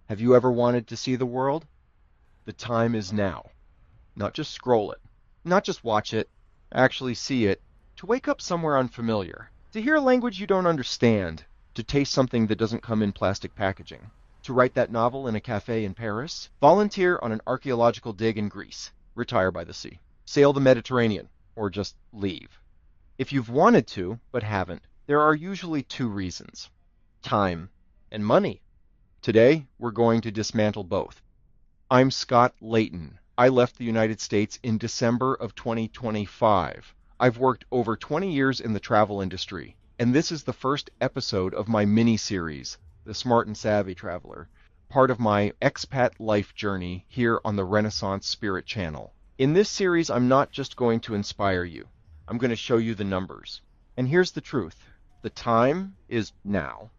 Have you ever wanted to see the world? The time is now. Not just scroll it, not just watch it, actually see it, to wake up somewhere unfamiliar, to hear a language you don't understand, to taste something that doesn't come in plastic packaging, to write that novel in a cafe in Paris, volunteer on an archaeological dig in Greece, retire by the sea, sail the Mediterranean, or just leave. If you've wanted to, but haven't, there are usually two reasons: time and money. Today, we're going to dismantle both. I'm Scott Layton. I left the United States in December of 2025. I've worked over 20 years in the travel industry, and this is the first episode of my mini-series, The Smart and Savvy Traveler, part of my expat life journey here on the Renaissance Spirit channel. In this series, I'm not just going to inspire you. I'm going to show you the numbers. And here's the truth. The time is now.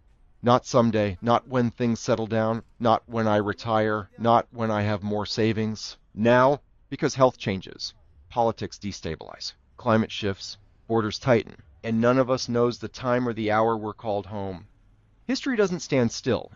Not someday, not when things settle down, not when I retire, not when I have more savings. Now, because health changes, politics destabilize, climate shifts, borders tighten, and none of us knows the time or the hour we're called home. History doesn't stand still.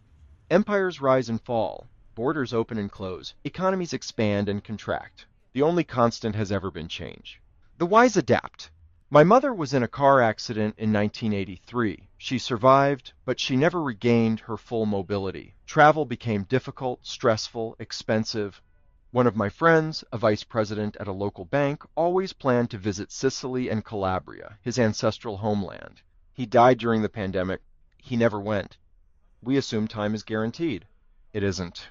Empires rise and fall, borders open and close, economies expand and contract. The only constant has ever been change. The wise adapt. My mother was in a car accident in 1983. She survived, but she never regained her full mobility. Travel became difficult, stressful, expensive. One of my friends, a vice president at a local bank, always planned to visit Sicily and Calabria, his ancestral homeland. He died during the pandemic. He never went. We assume time is guaranteed. It isn't.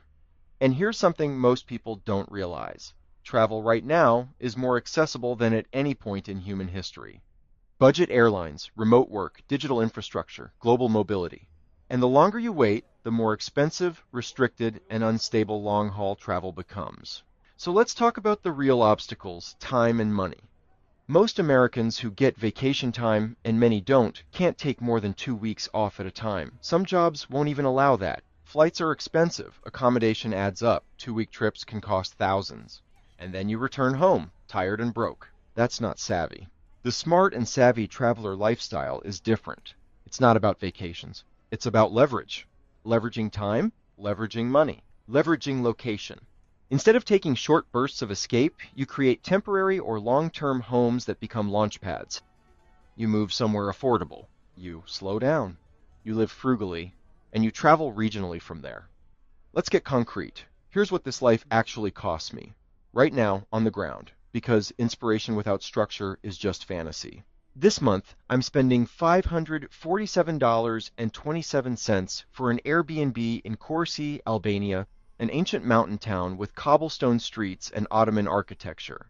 And here's something most people don't realize. Travel right now is more accessible than at any point in human history. Budget airlines, remote work, digital infrastructure, global mobility. And the longer you wait, the more expensive, restricted, and unstable long-haul travel becomes. So let's talk about the real obstacles: time and money. Most Americans who get vacation time, and many don't, can't take more than 2 weeks off at a time. Some jobs won't even allow that. Flights are expensive, accommodation adds up, 2-week trips can cost thousands. And then you return home, tired and broke. That's not savvy. The smart and savvy traveler lifestyle is different. It's not about vacations. It's about leverage. Leveraging time, leveraging money, leveraging location. Instead of taking short bursts of escape, you create temporary or long-term homes that become launch pads. You move somewhere affordable. You slow down. You live frugally, and you travel regionally from there. Let's get concrete. Here's what this life actually costs me. Right now, on the ground, because inspiration without structure is just fantasy. This month, I'm spending $547.27 for an Airbnb in Korçë, Albania, an ancient mountain town with cobblestone streets and Ottoman architecture.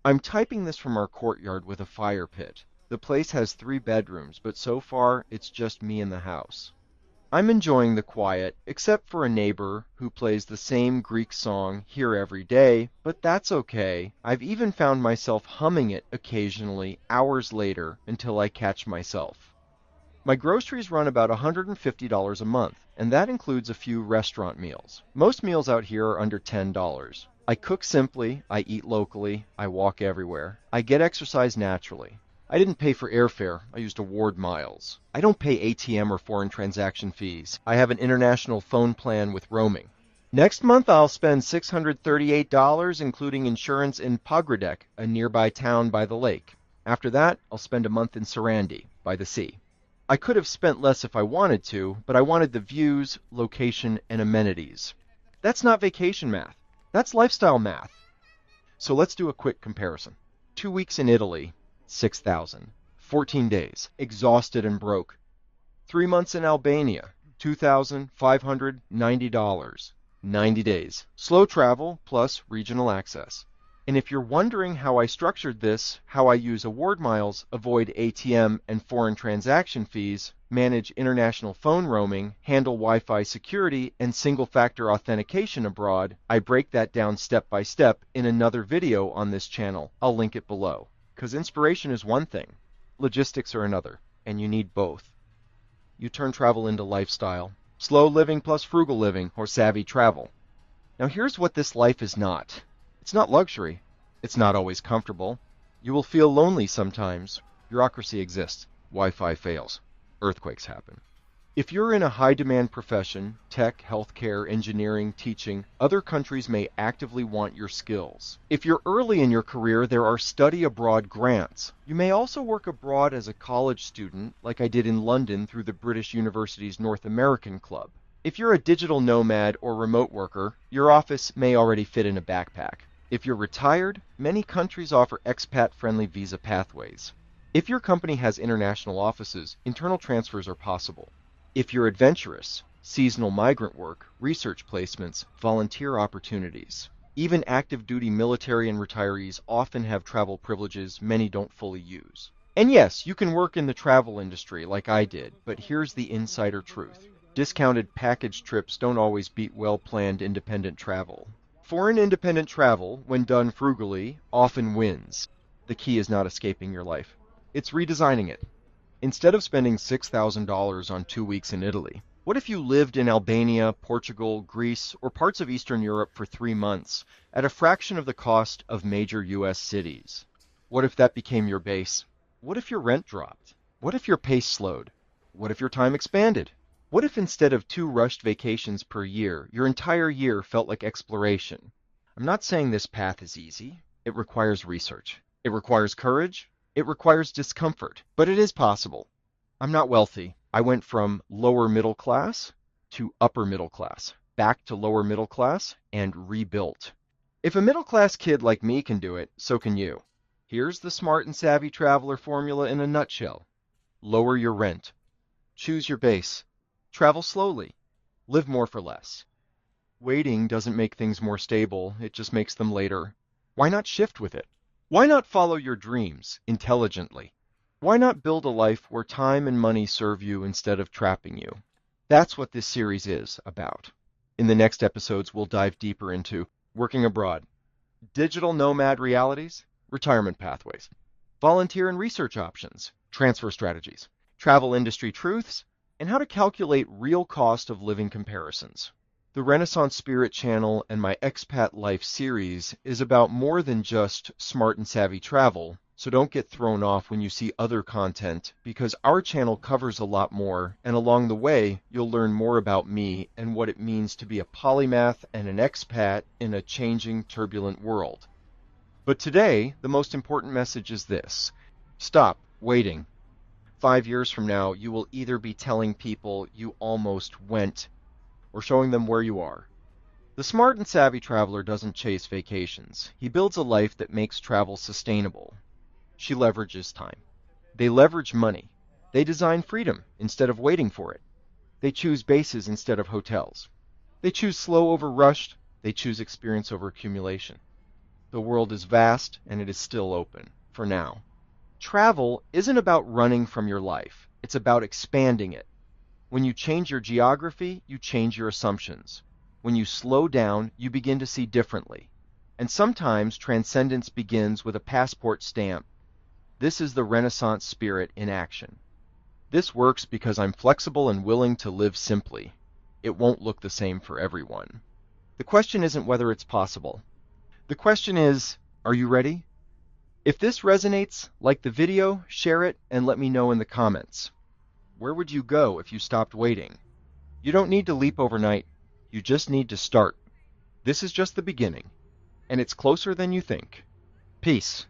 I'm typing this from our courtyard with a fire pit. The place has 3 bedrooms, but so far, it's just me in the house. I'm enjoying the quiet, except for a neighbor who plays the same Greek song here every day, but that's okay. I've even found myself humming it occasionally, hours later, until I catch myself. My groceries run about $150 a month, and that includes a few restaurant meals. Most meals out here are under $10. I cook simply, I eat locally, I walk everywhere. I get exercise naturally. I didn't pay for airfare. I used award miles. I don't pay ATM or foreign transaction fees. I have an international phone plan with roaming. Next month, I'll spend $638, including insurance in Pogradec, a nearby town by the lake. After that, I'll spend a month in Sarandi, by the sea. I could have spent less if I wanted to, but I wanted the views, location, and amenities. That's not vacation math. That's lifestyle math. So let's do a quick comparison. 2 weeks in Italy, $6,000. 14 days, exhausted and broke. 3 months in Albania, $2,590. 90 days. Slow travel plus regional access. And if you're wondering how I structured this, how I use award miles, avoid ATM and foreign transaction fees, manage international phone roaming, handle Wi-Fi security, and single-factor authentication abroad, I break that down step by step in another video on this channel. I'll link it below. Because inspiration is one thing, logistics are another, and you need both. You turn travel into lifestyle. Slow living plus frugal living, or savvy travel. Now here's what this life is not. It's not luxury. It's not always comfortable. You will feel lonely sometimes. Bureaucracy exists. Wi-Fi fails. Earthquakes happen. If you're in a high-demand profession, tech, healthcare, engineering, teaching, other countries may actively want your skills. If you're early in your career, there are study abroad grants. You may also work abroad as a college student, like I did in London through the British University's North American Club. If you're a digital nomad or remote worker, your office may already fit in a backpack. If you're retired, many countries offer expat-friendly visa pathways. If your company has international offices, internal transfers are possible. If you're adventurous, seasonal migrant work, research placements, volunteer opportunities. Even active duty military and retirees often have travel privileges many don't fully use. And yes, you can work in the travel industry like I did, but here's the insider truth. Discounted package trips don't always beat well-planned independent travel. Foreign independent travel, when done frugally, often wins. The key is not escaping your life. It's redesigning it. Instead of spending $6,000 on 2 weeks in Italy, what if you lived in Albania, Portugal, Greece, or parts of Eastern Europe for 3 months at a fraction of the cost of major US cities? What if that became your base? What if your rent dropped? What if your pace slowed? What if your time expanded? What if instead of 2 rushed vacations per year, your entire year felt like exploration? I'm not saying this path is easy. It requires research. It requires courage. It requires discomfort, but it is possible. I'm not wealthy. I went from lower middle class to upper middle class, back to lower middle class, and rebuilt. If a middle class kid like me can do it, so can you. Here's the smart and savvy traveler formula in a nutshell. Lower your rent. Choose your base. Travel slowly. Live more for less. Waiting doesn't make things more stable, it just makes them later. Why not shift with it? Why not follow your dreams intelligently? Why not build a life where time and money serve you instead of trapping you? That's what this series is about. In the next episodes, we'll dive deeper into working abroad, digital nomad realities, retirement pathways, volunteer and research options, transfer strategies, travel industry truths, and how to calculate real cost of living comparisons. The Renaissance Spirit channel and My Expat Life series is about more than just smart and savvy travel, so don't get thrown off when you see other content, because our channel covers a lot more, and along the way, you'll learn more about me and what it means to be a polymath and an expat in a changing, turbulent world. But today, the most important message is this. Stop waiting. 5 years from now, you will either be telling people you almost went or showing them where you are. The smart and savvy traveler doesn't chase vacations. He builds a life that makes travel sustainable. She leverages time. They leverage money. They design freedom instead of waiting for it. They choose bases instead of hotels. They choose slow over rushed. They choose experience over accumulation. The world is vast and it is still open, for now. Travel isn't about running from your life. It's about expanding it. When you change your geography, you change your assumptions. When you slow down, you begin to see differently. And sometimes transcendence begins with a passport stamp. This is the Renaissance spirit in action. This works because I'm flexible and willing to live simply. It won't look the same for everyone. The question isn't whether it's possible. The question is, are you ready? If this resonates, like the video, share it, and let me know in the comments. Where would you go if you stopped waiting? You don't need to leap overnight. You just need to start. This is just the beginning, and it's closer than you think. Peace.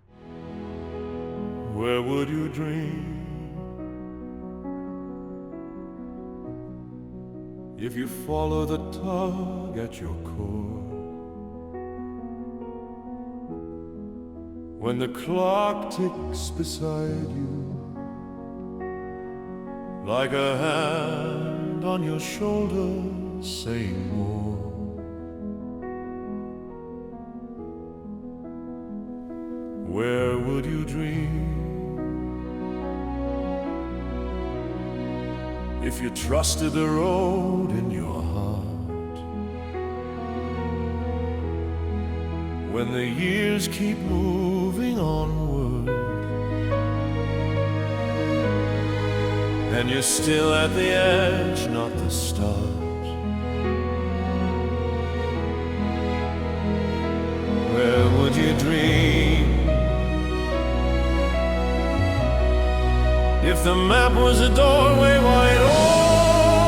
Where would you dream if you follow the tug at your core? When the clock ticks beside you, like a hand on your shoulder saying more. Where would you dream if you trusted the road in your heart? When the years keep moving onward and you're still at the edge, not the start. Where would you dream if the map was a doorway wide open?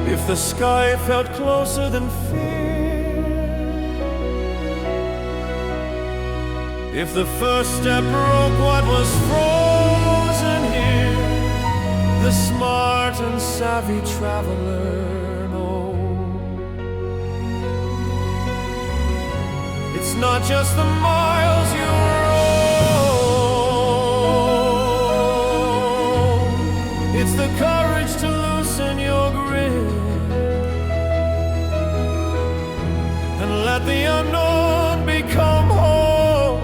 If the sky felt closer than fear, if the first step broke what was frozen here, the smart and savvy traveler knows it's not just the miles you roll, it's the courage to loosen your grip and let the unknown become home.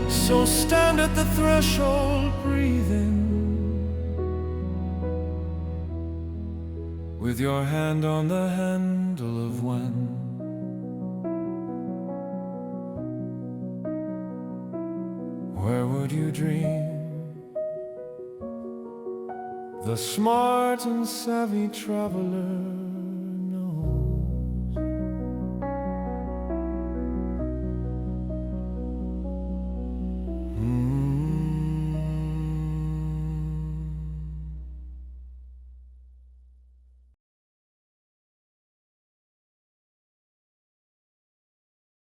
So stand at the threshold breathing, with your hand on the handle of when. Where would you dream the smart and savvy traveler